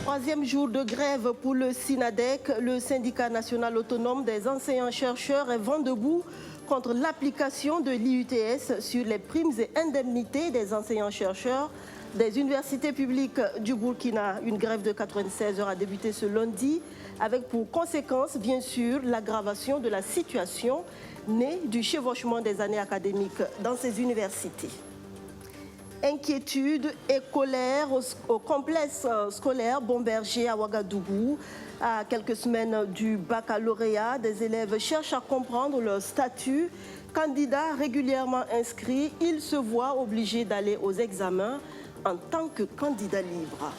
Troisième jour de grève pour le SYNADEC, le syndicat national autonome des enseignants-chercheurs est vent debout contre l'application de l'IUTS sur les primes et indemnités des enseignants-chercheurs des universités publiques du Burkina. Une grève de 96 heures a débuté ce lundi avec pour conséquence, bien sûr, l'aggravation de la situation née du chevauchement des années académiques dans ces universités. Inquiétude et colère au complexe scolaire Bomberger à Ouagadougou. À quelques semaines du baccalauréat, des élèves cherchent à comprendre leur statut. Candidats régulièrement inscrits, ils se voient obligés d'aller aux examens en tant que candidats libres.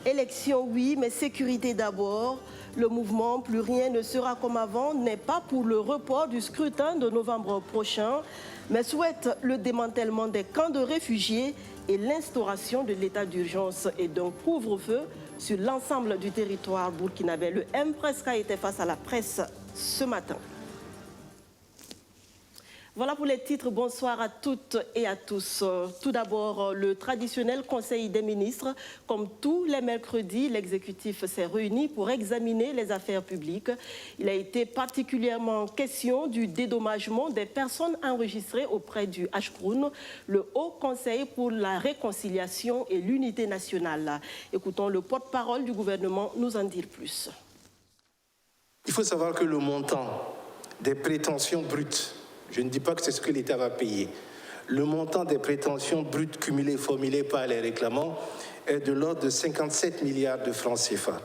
Élection, oui, mais sécurité d'abord. Le mouvement Plus rien ne sera comme avant n'est pas pour le report du scrutin de novembre prochain, mais souhaite le démantèlement des camps de réfugiés et l'instauration de l'état d'urgence et d'un couvre-feu sur l'ensemble du territoire burkinabé. Le M-Presca était face à la presse ce matin. Voilà pour les titres. Bonsoir à toutes et à tous. Tout d'abord, le traditionnel Conseil des ministres. Comme tous les mercredis, l'exécutif s'est réuni pour examiner les affaires publiques. Il a été particulièrement question du dédommagement des personnes enregistrées auprès du HCROUN, le Haut Conseil pour la réconciliation et l'unité nationale. Écoutons le porte-parole du gouvernement nous en dire plus. Il faut savoir que le montant des prétentions brutes, je ne dis pas que c'est ce que l'État va payer. Le montant des prétentions brutes cumulées formulées par les réclamants est de l'ordre de 57 milliards de francs CFA.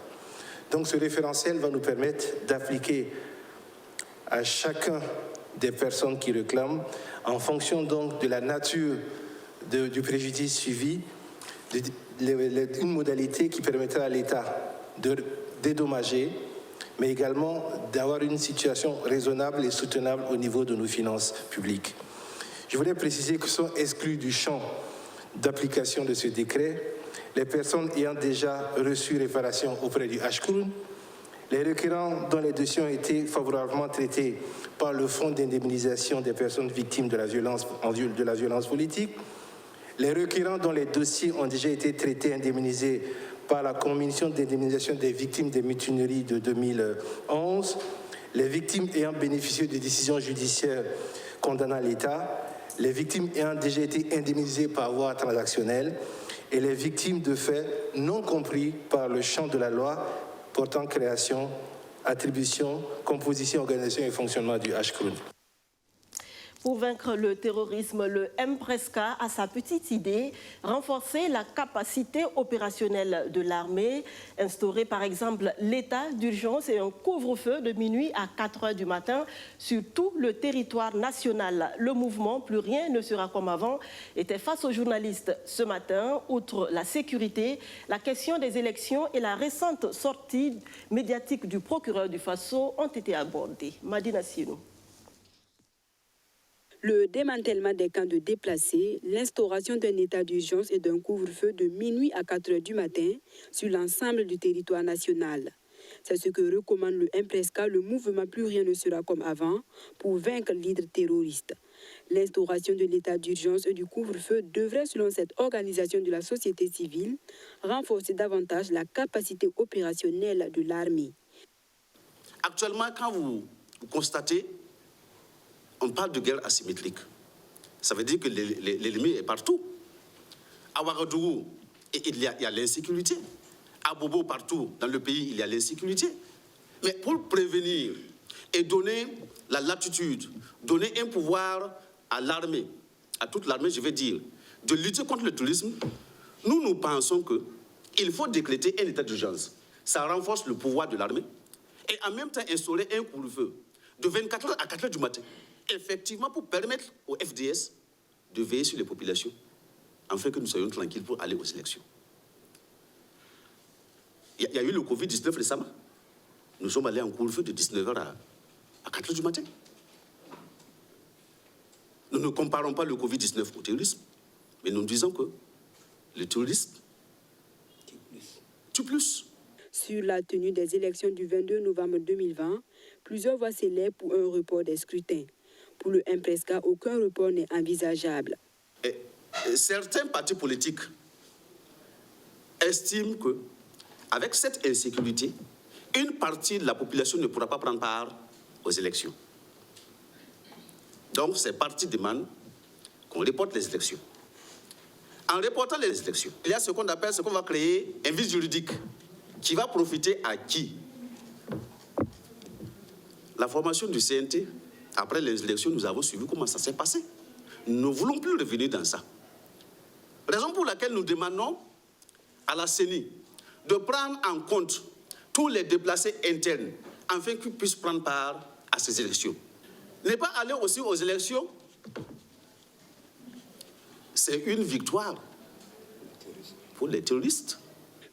Donc ce référentiel va nous permettre d'appliquer à chacun des personnes qui réclament, en fonction donc de la nature du préjudice suivi, une modalité qui permettra à l'État de dédommager, mais également d'avoir une situation raisonnable et soutenable au niveau de nos finances publiques. Je voulais préciser que sont exclus du champ d'application de ce décret les personnes ayant déjà reçu réparation auprès du HCROUN, les requérants dont les dossiers ont été favorablement traités par le Fonds d'indemnisation des personnes victimes de la violence politique, les requérants dont les dossiers ont déjà été traités et indemnisés par la Commission d'indemnisation des victimes des mutineries de 2011, les victimes ayant bénéficié de décisions judiciaires condamnant l'État, les victimes ayant déjà été indemnisées par voie transactionnelle et les victimes de faits non compris par le champ de la loi portant création, attribution, composition, organisation et fonctionnement du HCROUN. Pour vaincre le terrorisme, le M-Presca a sa petite idée, renforcer la capacité opérationnelle de l'armée, instaurer par exemple l'état d'urgence et un couvre-feu de minuit à 4 heures du matin sur tout le territoire national. Le mouvement Plus rien ne sera comme avant était face aux journalistes ce matin. Outre la sécurité, la question des élections et la récente sortie médiatique du procureur du Faso ont été abordées. Madina Sinou. Le démantèlement des camps de déplacés, l'instauration d'un état d'urgence et d'un couvre-feu de minuit à 4 heures du matin sur l'ensemble du territoire national. C'est ce que recommande le M-Presca, le mouvement Plus rien ne sera comme avant, pour vaincre l'hydre terroriste. L'instauration de l'état d'urgence et du couvre-feu devrait, selon cette organisation de la société civile, renforcer davantage la capacité opérationnelle de l'armée. Actuellement, quand vous constatez, on parle de guerre asymétrique. Ça veut dire que l'ennemi est partout. À Ouagadougou, il y a l'insécurité. À Bobo, partout dans le pays, il y a l'insécurité. Mais pour prévenir et donner la latitude, donner un pouvoir à l'armée, à toute l'armée, je vais dire, de lutter contre le terrorisme, nous pensons qu'il faut décréter un état d'urgence. Ça renforce le pouvoir de l'armée et en même temps instaurer un couvre-feu de 24 heures à 4 heures du matin. Effectivement, pour permettre au FDS de veiller sur les populations, afin que nous soyons tranquilles pour aller aux élections. Il y a eu le Covid-19 récemment. Nous sommes allés en couvre-feu de 19h à 4h du matin. Nous ne comparons pas le Covid-19 au terrorisme, mais nous disons que le terrorisme tue plus. Sur la tenue des élections du 22 novembre 2020, plusieurs voix s'élèvent pour un report des scrutins. Pour le MPRESCA, aucun report n'est envisageable. Certains partis politiques estiment qu'avec cette insécurité, une partie de la population ne pourra pas prendre part aux élections. Donc, ces partis demandent qu'on reporte les élections. En reportant les élections, il y a ce qu'on appelle, ce qu'on va créer, un vide juridique qui va profiter à qui? La formation du CNT, après les élections, nous avons suivi comment ça s'est passé. Nous ne voulons plus revenir dans ça. Raison pour laquelle nous demandons à la CENI de prendre en compte tous les déplacés internes afin qu'ils puissent prendre part à ces élections. Ne pas aller aussi aux élections, c'est une victoire pour les terroristes.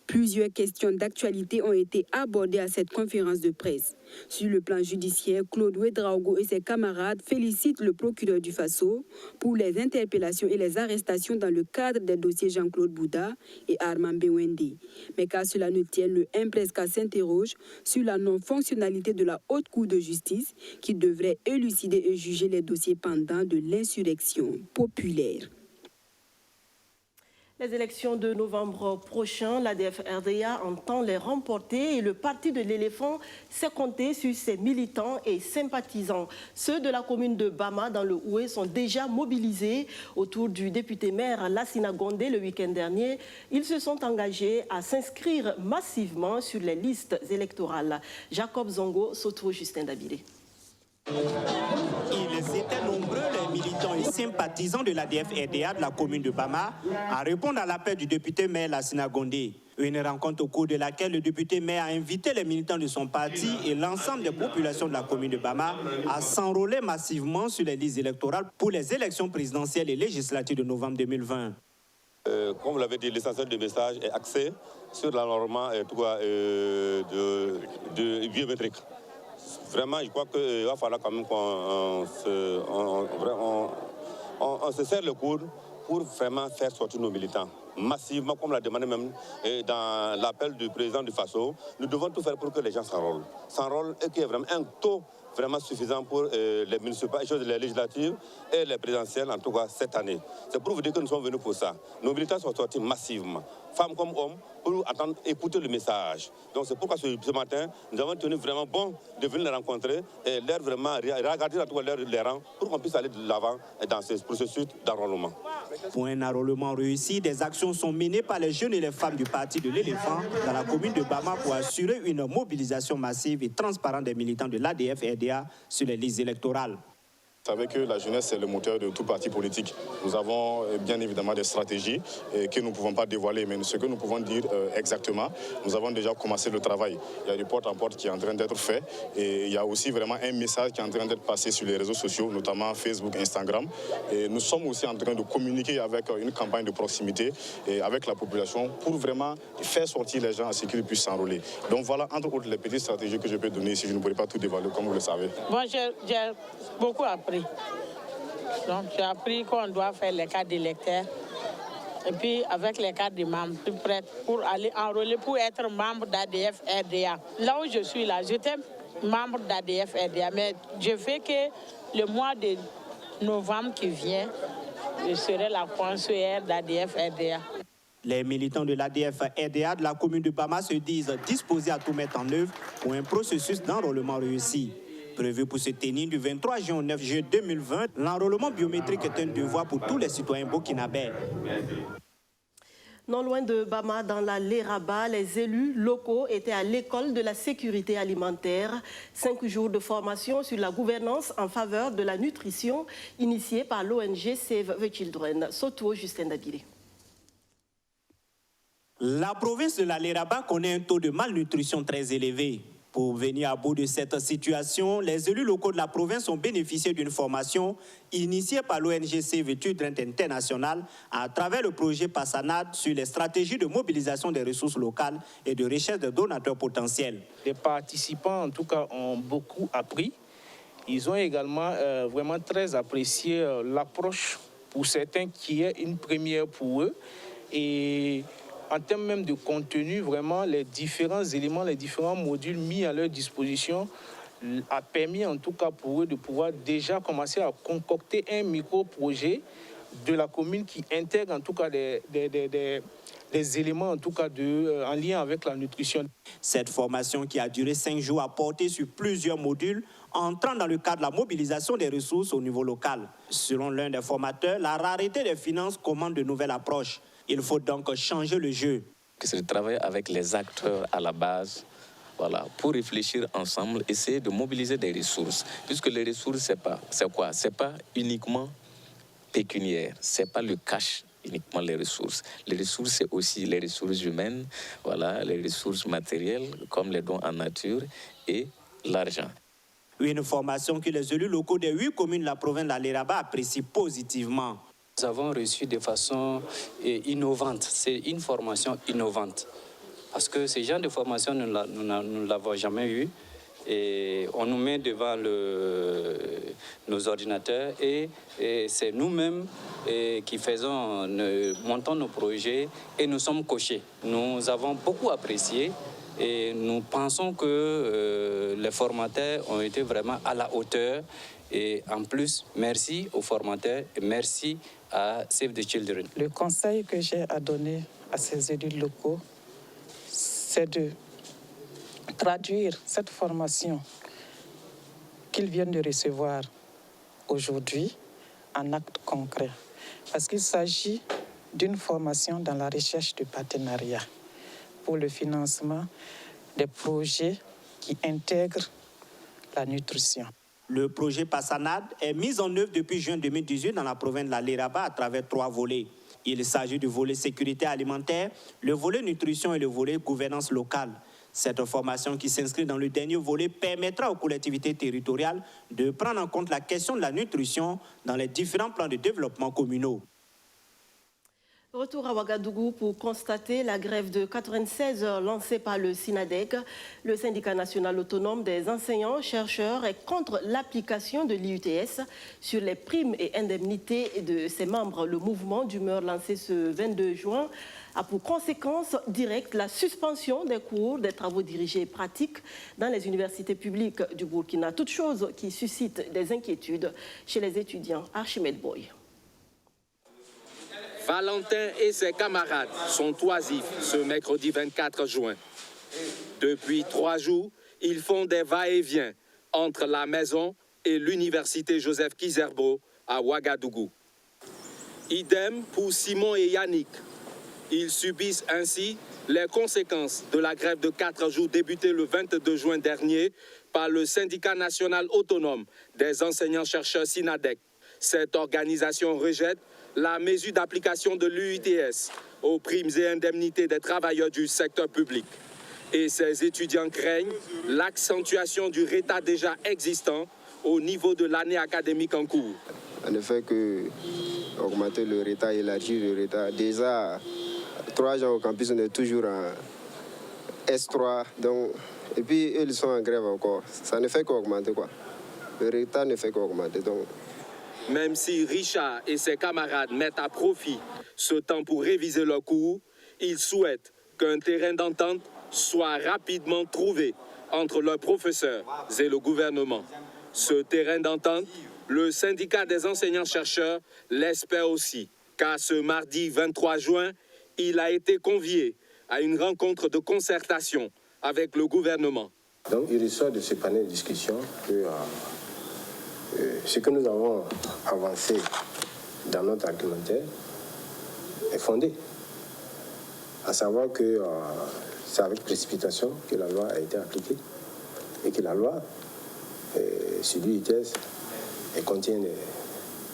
Plusieurs questions d'actualité ont été abordées à cette conférence de presse. Sur le plan judiciaire, Claude Ouédraogo et ses camarades félicitent le procureur du Faso pour les interpellations et les arrestations dans le cadre des dossiers Jean-Claude Bouda et Armand Bewende. Mais car cela ne tienne, le MPRESCA s'interroge sur la non-fonctionnalité de la Haute Cour de justice qui devrait élucider et juger les dossiers pendants de l'insurrection populaire. Les élections de novembre prochain, l'ADF-RDA entend les remporter et le parti de l'éléphant s'est compté sur ses militants et sympathisants. Ceux de la commune de Bama dans le Houé sont déjà mobilisés autour du député-maire Lassina Gondé le week-end dernier. Ils se sont engagés à s'inscrire massivement sur les listes électorales. Jacob Zongo, Soto, Justin Dabilé. Ils étaient nombreux, les militants et sympathisants de l'ADF-RDA de la commune de Bama, à répondre à l'appel du député-maire Lassina Gondé. Une rencontre au cours de laquelle le député-maire a invité les militants de son parti et l'ensemble des populations de la commune de Bama à s'enrôler massivement sur les listes électorales pour les élections présidentielles et législatives de novembre 2020. Comme vous l'avez dit, l'essentiel du message est axé sur l'enrôlement de biométrique. Vraiment, je crois qu'il va falloir quand même qu'on se serre le coude pour vraiment faire sortir nos militants. Massivement, comme l'a demandé même dans l'appel du président du Faso, nous devons tout faire pour que les gens s'enrôlent et qu'il y ait vraiment un taux vraiment suffisant pour les municipales, les législatives et les présidentielles, en tout cas cette année. C'est pour vous dire que nous sommes venus pour ça. Nos militants sont sortis massivement, femmes comme hommes, pour attendre, écouter le message. Donc c'est pourquoi ce matin, nous avons tenu vraiment bon de venir les rencontrer et leur vraiment regarder à tout les rangs pour qu'on puisse aller de l'avant dans ce processus d'enrôlement. Pour un enrôlement réussi, des actions sont menées par les jeunes et les femmes du parti de l'éléphant dans la commune de Bama pour assurer une mobilisation massive et transparente des militants de l'ADF-RDA sur les listes électorales. Vous savez que la jeunesse, c'est le moteur de tout parti politique. Nous avons bien évidemment des stratégies que nous ne pouvons pas dévoiler, mais ce que nous pouvons dire exactement, nous avons déjà commencé le travail. Il y a du porte-à-porte qui est en train d'être fait et il y a aussi vraiment un message qui est en train d'être passé sur les réseaux sociaux, notamment Facebook, Instagram. Et nous sommes aussi en train de communiquer avec une campagne de proximité et avec la population pour vraiment faire sortir les gens à ce qu'ils puissent s'enrôler. Donc voilà, entre autres, les petites stratégies que je peux donner ici. Je ne pourrais pas tout dévoiler, comme vous le savez. Bon, j'ai beaucoup appris. Donc, j'ai appris qu'on doit faire les cartes d'électeurs et puis avec les cartes de membres, je suis prête pour aller enrôler, pour être membre d'ADF-RDA. Là où je suis là, j'étais membre d'ADF-RDA, mais je fais que le mois de novembre qui vient, je serai la conseillère d'ADF-RDA. Les militants de l'ADF-RDA de la commune de Bama se disent disposés à tout mettre en œuvre pour un processus d'enrôlement réussi. Prévu pour se tenir du 23 juin au 9 juillet 2020, l'enrôlement biométrique est un devoir pour tous les citoyens burkinabés. Non loin de Bama, dans la Léraba, les élus locaux étaient à l'école de la sécurité alimentaire. 5 jours de formation sur la gouvernance en faveur de la nutrition initiée par l'ONG Save the Children. Soto, Justin Dabilé. La province de la Léraba connaît un taux de malnutrition très élevé. Pour venir à bout de cette situation, les élus locaux de la province ont bénéficié d'une formation initiée par l'ONG Save the Children International à travers le projet Passanade sur les stratégies de mobilisation des ressources locales et de recherche de donateurs potentiels. Les participants, en tout cas, ont beaucoup appris. Ils ont également vraiment très apprécié l'approche pour certains qui est une première pour eux. Et en termes même de contenu, vraiment, les différents éléments, les différents modules mis à leur disposition a permis en tout cas pour eux de pouvoir déjà commencer à concocter un micro-projet de la commune qui intègre en tout cas des éléments en tout cas en lien avec la nutrition. Cette formation qui a duré 5 jours a porté sur plusieurs modules entrant dans le cadre de la mobilisation des ressources au niveau local. Selon l'un des formateurs, la rareté des finances commande de nouvelles approches. Il faut donc changer le jeu. C'est de travailler avec les acteurs à la base, voilà, pour réfléchir ensemble, essayer de mobiliser des ressources. Puisque les ressources, c'est quoi? C'est pas uniquement pécuniaire, c'est pas le cash uniquement les ressources. Les ressources, c'est aussi les ressources humaines, voilà, les ressources matérielles, comme les dons en nature et l'argent. Une formation que les élus locaux des 8 communes de la province de la Léraba apprécient positivement. Nous avons reçu de façon innovante. C'est une formation innovante. Parce que ce genre de formation, nous ne l'avons jamais eu. Et on nous met devant nos ordinateurs et c'est nous-mêmes qui montons nos projets et nous sommes coachés. Nous avons beaucoup apprécié et nous pensons que les formateurs ont été vraiment à la hauteur. Et en plus, merci aux formateurs et merci à Save the Children. Le conseil que j'ai à donner à ces élus locaux, c'est de traduire cette formation qu'ils viennent de recevoir aujourd'hui en actes concrets. Parce qu'il s'agit d'une formation dans la recherche de partenariat pour le financement des projets qui intègrent la nutrition. Le projet Passanade est mis en œuvre depuis juin 2018 dans la province de la Léraba à travers 3 volets. Il s'agit du volet sécurité alimentaire, le volet nutrition et le volet gouvernance locale. Cette formation qui s'inscrit dans le dernier volet permettra aux collectivités territoriales de prendre en compte la question de la nutrition dans les différents plans de développement communaux. Retour à Ouagadougou pour constater la grève de 96 heures lancée par le SINADEC. Le syndicat national autonome des enseignants-chercheurs est contre l'application de l'IUTS sur les primes et indemnités de ses membres. Le mouvement d'humeur lancé ce 22 juin a pour conséquence directe la suspension des cours, des travaux dirigés et pratiques dans les universités publiques du Burkina. Toute chose qui suscite des inquiétudes chez les étudiants. Archimède Boy. Valentin et ses camarades sont oisifs ce mercredi 24 juin. Depuis 3 jours, ils font des va-et-vient entre la maison et l'université Joseph Kizerbo à Ouagadougou. Idem pour Simon et Yannick. Ils subissent ainsi les conséquences de la grève de 4 jours débutée le 22 juin dernier par le syndicat national autonome des enseignants-chercheurs SINADEC. Cette organisation rejette la mesure d'application de l'UITS aux primes et indemnités des travailleurs du secteur public. Et ces étudiants craignent l'accentuation du retard déjà existant au niveau de l'année académique en cours. En effet, augmenter le retard, élargir le retard. Déjà, 3 gens au campus, on est toujours en S3. Donc, et puis, eux, ils sont en grève encore. Ça ne fait qu'augmenter, quoi. Le retard ne fait qu'augmenter. Donc. Même si Richard et ses camarades mettent à profit ce temps pour réviser leurs cours, ils souhaitent qu'un terrain d'entente soit rapidement trouvé entre leurs professeurs et le gouvernement. Ce terrain d'entente, le syndicat des enseignants-chercheurs l'espère aussi, car ce mardi 23 juin, il a été convié à une rencontre de concertation avec le gouvernement. Donc il ressort de ce panel de discussion que ce que nous avons avancé dans notre argumentaire est fondé. À savoir que c'est avec précipitation que la loi a été appliquée et que la loi, sur l'UITS, contient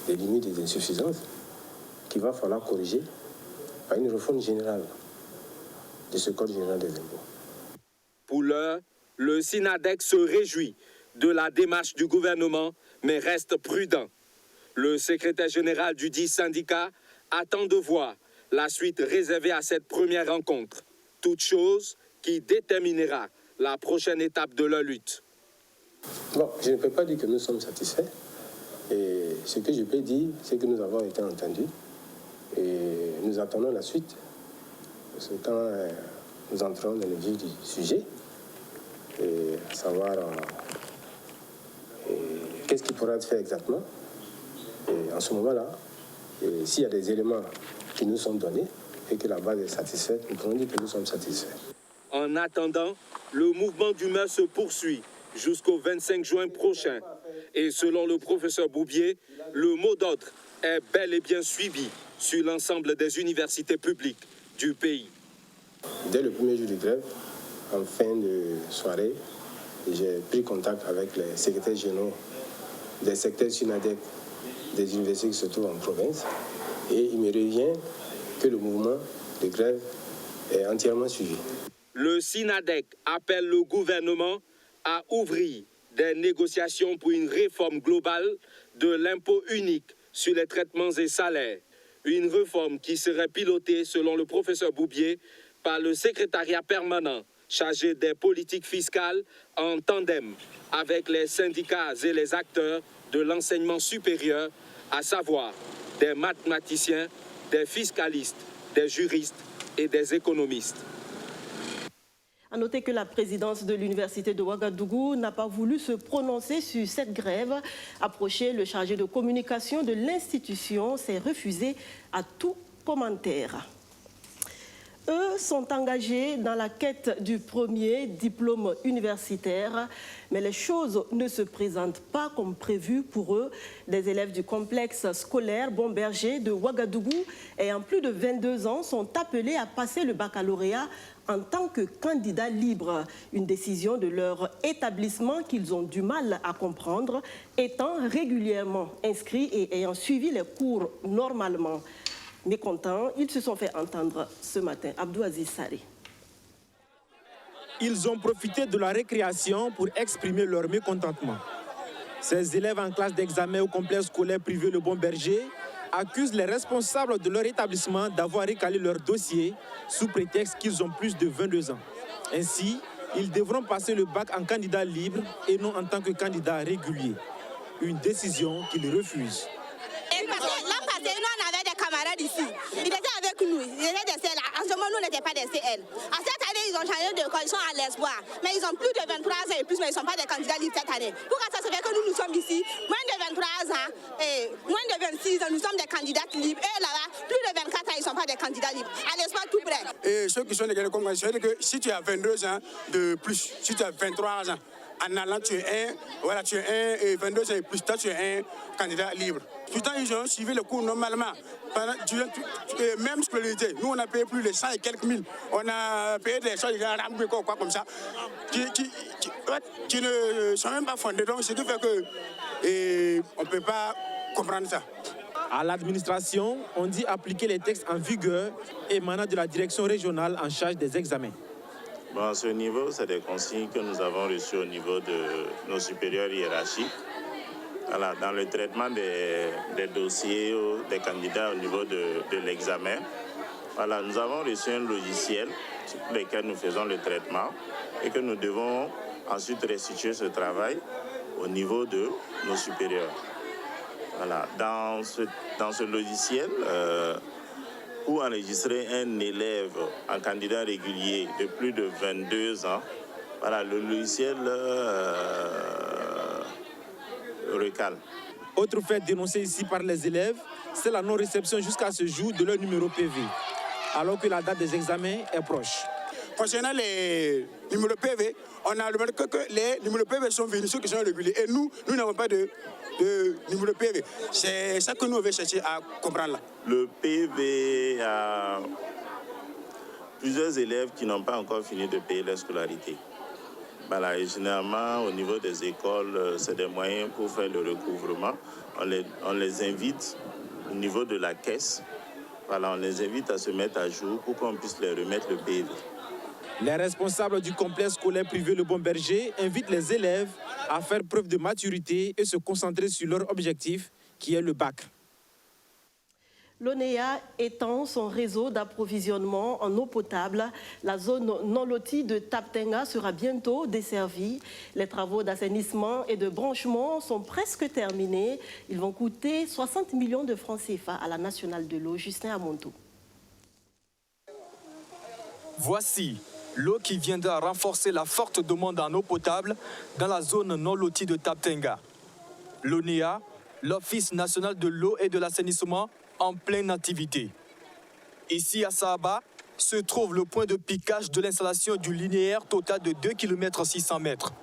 des limites et des insuffisances qu'il va falloir corriger par une réforme générale de ce Code général des impôts. Pour l'heure, le SINADEC se réjouit de la démarche du gouvernement, mais reste prudent. Le secrétaire général du dit syndicat attend de voir la suite réservée à cette première rencontre. Toute chose qui déterminera la prochaine étape de leur lutte. Bon, je ne peux pas dire que nous sommes satisfaits. Et ce que je peux dire, c'est que nous avons été entendus et nous attendons la suite Parce que quand nous entrons dans le vif du sujet, et à savoir qu'est-ce qui pourra être fait exactement, et en ce moment-là, s'il y a des éléments qui nous sont donnés et que la base est satisfaite, nous pouvons dire que nous sommes satisfaits. En attendant, le mouvement d'humeur se poursuit jusqu'au 25 juin prochain. Et selon le professeur Boubier, le mot d'ordre est bel et bien suivi sur l'ensemble des universités publiques du pays. Dès le premier jour de grève, en fin de soirée, j'ai pris contact avec les secrétaires généraux des secteurs SUNADEC des universités qui se trouvent en province. Et il me revient que le mouvement de grève est entièrement suivi. Le SINADEC appelle le gouvernement à ouvrir des négociations pour une réforme globale de l'impôt unique sur les traitements et salaires. Une réforme qui serait pilotée, selon le professeur Boubier, par le secrétariat permanent chargé des politiques fiscales en tandem avec les syndicats et les acteurs de l'enseignement supérieur, à savoir des mathématiciens, des fiscalistes, des juristes et des économistes. À noter que la présidence de l'université de Ouagadougou n'a pas voulu se prononcer sur cette grève. Approché, le chargé de communication de l'institution s'est refusé à tout commentaire. Eux sont engagés dans la quête du premier diplôme universitaire, mais les choses ne se présentent pas comme prévu pour eux. Des élèves du complexe scolaire Bon Berger de Ouagadougou, ayant plus de 22 ans, sont appelés à passer le baccalauréat en tant que candidats libres. Une décision de leur établissement qu'ils ont du mal à comprendre, étant régulièrement inscrits et ayant suivi les cours normalement. Mécontents, ils se sont fait entendre ce matin. Abdou Aziz Saré. Ils ont profité de la récréation pour exprimer leur mécontentement. Ces élèves en classe d'examen au complexe scolaire privé Le Bon Berger accusent les responsables de leur établissement d'avoir récalé leur dossier sous prétexte qu'ils ont plus de 22 ans. Ainsi, ils devront passer le bac en candidat libre et non en tant que candidat régulier. Une décision qu'ils refusent. Camarades ici, ils étaient avec nous, ils étaient des CL. En ce moment, nous n'étions pas des CL. À cette année, ils ont changé de code, ils sont à l'espoir. Mais ils ont plus de 23 ans et plus, mais ils ne sont pas des candidats libres cette année. Pourquoi ça se fait que nous sommes ici, moins de 23 ans et moins de 26 ans, nous sommes des candidats libres. Et là-bas, plus de 24 ans, ils ne sont pas des candidats libres. À l'espoir tout près. Et ceux qui sont des comme moi, c'est que si tu as 22 ans de plus, si tu as 23 ans, en allant, tu es un, et 22 ans et plus, toi, tu es un candidat libre. Pourtant, ils ont suivi le cours normalement. Même scolarité, nous, on a payé plus de 100 et quelques mille. On a payé des choses, quoi comme ça, qui ne sont même pas fondés. Donc, ce qui fait qu'on ne peut pas comprendre ça. À l'administration, on dit appliquer les textes en vigueur émanant de la direction régionale en charge des examens. Bon, à ce niveau, c'est des consignes que nous avons reçues au niveau de nos supérieurs hiérarchiques. Voilà, dans le traitement des dossiers des candidats au niveau de l'examen, voilà, nous avons reçu un logiciel sur lequel nous faisons le traitement et que nous devons ensuite restituer ce travail au niveau de nos supérieurs. Voilà, dans ce logiciel, pour enregistrer un élève en candidat régulier de plus de 22 ans, voilà, le logiciel recale. Autre fait dénoncé ici par les élèves, c'est la non-réception jusqu'à ce jour de leur numéro PV, alors que la date des examens est proche. Concernant les numéros PV, on a remarqué que les numéros PV sont venus, ceux qui sont réguliers, et nous n'avons pas de numéro PV. C'est ça que nous avons cherché à comprendre là. Le PV a plusieurs élèves qui n'ont pas encore fini de payer leur scolarité. Voilà, et généralement, au niveau des écoles, c'est des moyens pour faire le recouvrement. On les invite au niveau de la caisse. Voilà, on les invite à se mettre à jour pour qu'on puisse leur remettre le PV. Les responsables du complexe scolaire privé Le Bon Berger invitent les élèves à faire preuve de maturité et se concentrer sur leur objectif, qui est le bac. L'ONEA étend son réseau d'approvisionnement en eau potable. La zone non lotie de Taptenga sera bientôt desservie. Les travaux d'assainissement et de branchement sont presque terminés. Ils vont coûter 60 millions de francs CFA à la nationale de l'eau. Justin Amonto. Voici l'eau qui viendra renforcer la forte demande en eau potable dans la zone non lotie de Taptenga. L'ONEA, l'Office national de l'eau et de l'assainissement, en pleine activité. Ici à Sahaba se trouve le point de piquage de l'installation du linéaire total de 2 km 600 mètres.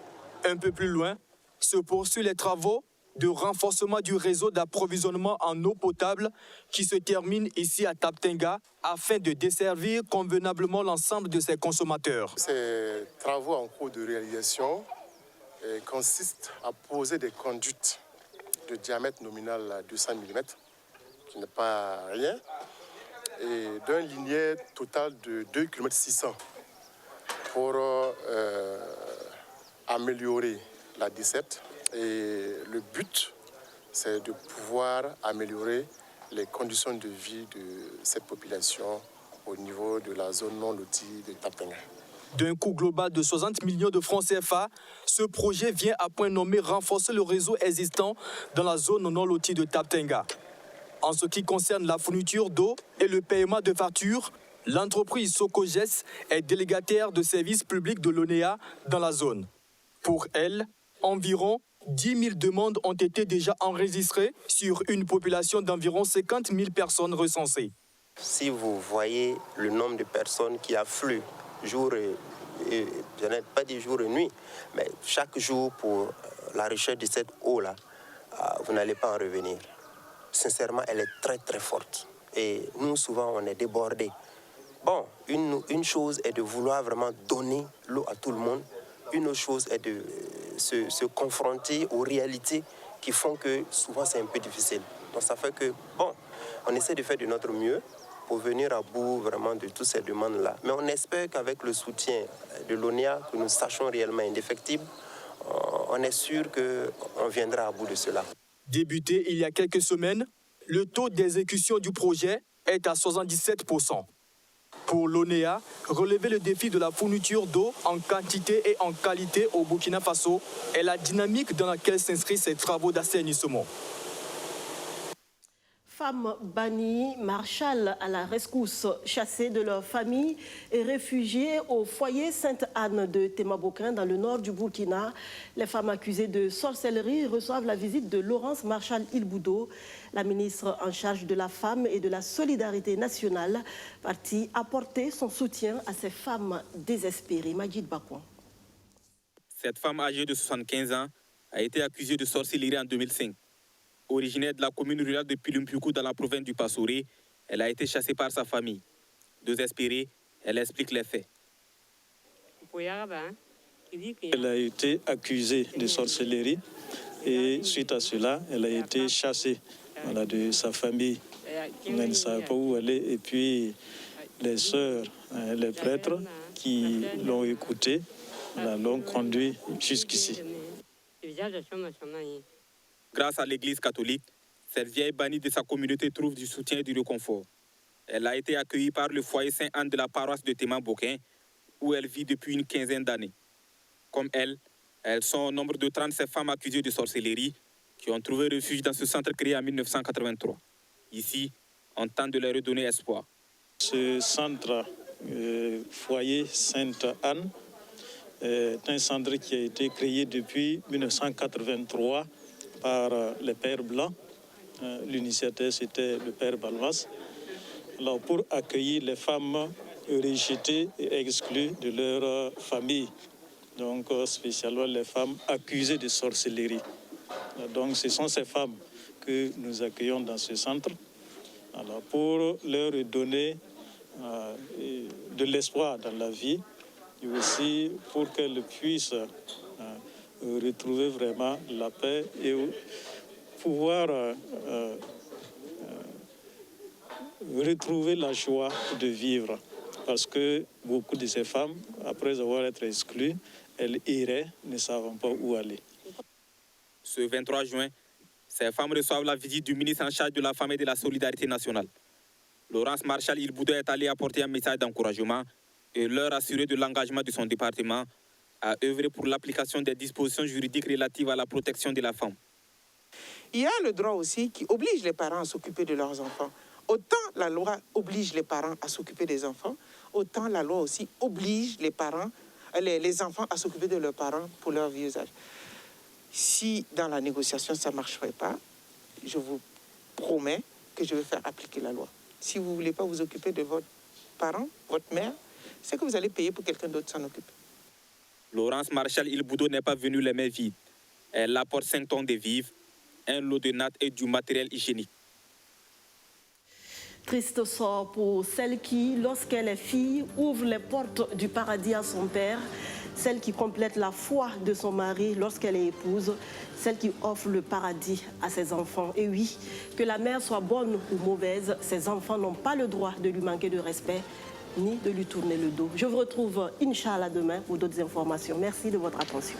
Un peu plus loin, se poursuivent les travaux de renforcement du réseau d'approvisionnement en eau potable qui se termine ici à Taptenga afin de desservir convenablement l'ensemble de ses consommateurs. Ces travaux en cours de réalisation consistent à poser des conduites de diamètre nominal à 200 mm, qui n'est pas rien, et d'un linéaire total de 2 km 600 pour améliorer la desserte. Et le but, c'est de pouvoir améliorer les conditions de vie de cette population au niveau de la zone non lotie de Taptenga. D'un coût global de 60 millions de francs CFA, ce projet vient à point nommé renforcer le réseau existant dans la zone non lotie de Taptenga. En ce qui concerne la fourniture d'eau et le paiement de factures, l'entreprise Socoges est délégataire de services publics de l'ONEA dans la zone. Pour elle, environ 10 000 demandes ont été déjà enregistrées sur une population d'environ 50 000 personnes recensées. Si vous voyez le nombre de personnes qui affluent jour et je n'ai pas dit jour et nuit, mais chaque jour pour la recherche de cette eau-là, vous n'allez pas en revenir. Sincèrement, elle est très très forte. Et nous, souvent, on est débordés. Bon, une chose est de vouloir vraiment donner l'eau à tout le monde. Une autre chose est de se confronter aux réalités qui font que souvent c'est un peu difficile. Donc ça fait que, bon, on essaie de faire de notre mieux pour venir à bout vraiment de toutes ces demandes-là. Mais on espère qu'avec le soutien de l'ONEA, que nous sachions réellement indéfectible, on est sûr qu'on viendra à bout de cela. Débuté il y a quelques semaines, le taux d'exécution du projet est à 77%. Pour l'ONEA, relever le défi de la fourniture d'eau en quantité et en qualité au Burkina Faso est la dynamique dans laquelle s'inscrivent ces travaux d'assainissement. Femmes bannies, marshals à la rescousse, chassées de leur famille et réfugiées au foyer Sainte-Anne de Témaboquin dans le nord du Burkina. Les femmes accusées de sorcellerie reçoivent la visite de Laurence Marchal-Ilboudo, la ministre en charge de la femme et de la solidarité nationale, partie apporter son soutien à ces femmes désespérées. Majid Bakouan. Cette femme âgée de 75 ans a été accusée de sorcellerie en 2005. Originaire de la commune rurale de Pilumpuku dans la province du Passoré, elle a été chassée par sa famille. Désespérée, elle explique les faits. Elle a été accusée de sorcellerie et suite à cela, elle a été chassée de sa famille. Elle ne savait pas où aller et puis les sœurs, les prêtres qui l'ont écoutée, l'ont conduit jusqu'ici. Grâce à l'Église catholique, cette vieille bannie de sa communauté trouve du soutien et du réconfort. Elle a été accueillie par le foyer Saint-Anne de la paroisse de Témaboquin, où elle vit depuis une quinzaine d'années. Comme elle, elles sont au nombre de 37 femmes accusées de sorcellerie qui ont trouvé refuge dans ce centre créé en 1983. Ici, on tente de leur redonner espoir. Ce centre foyer Sainte-Anne est un centre qui a été créé depuis 1983 par les pères blancs. L'initiateur, c'était le père Balmas. Alors, pour accueillir les femmes rejetées et exclues de leur famille. Donc, spécialement les femmes accusées de sorcellerie. Donc, ce sont ces femmes que nous accueillons dans ce centre. Alors, pour leur donner de l'espoir dans la vie, et aussi pour qu'elles puissent retrouver vraiment la paix et pouvoir retrouver la joie de vivre. Parce que beaucoup de ces femmes, après avoir été exclues, elles iraient, ne savant pas où aller. Ce 23 juin, ces femmes reçoivent la visite du ministre en charge de la femme et de la solidarité nationale. Laurence Marchal-Ilboudo est allée apporter un message d'encouragement et leur assurer de l'engagement de son département à œuvrer pour l'application des dispositions juridiques relatives à la protection de la femme. Il y a le droit aussi qui oblige les parents à s'occuper de leurs enfants. autant la loi oblige les parents à s'occuper des enfants, autant la loi aussi oblige les parents, les enfants à s'occuper de leurs parents pour leur vieux âge. Si dans la négociation ça ne marcherait pas, je vous promets que je vais faire appliquer la loi. Si vous ne voulez pas vous occuper de votre parent, votre mère, c'est que vous allez payer pour que quelqu'un d'autre s'en occupe. Laurence Marshall Ilboudo n'est pas venue les mains vides. Elle apporte 5 tonnes de vivres, un lot de nattes et du matériel hygiénique. Triste sort pour celle qui, lorsqu'elle est fille, ouvre les portes du paradis à son père, celle qui complète la foi de son mari lorsqu'elle est épouse, celle qui offre le paradis à ses enfants. Et oui, que la mère soit bonne ou mauvaise, ses enfants n'ont pas le droit de lui manquer de respect ni de lui tourner le dos. Je vous retrouve, Inch'Allah, demain pour d'autres informations. Merci de votre attention.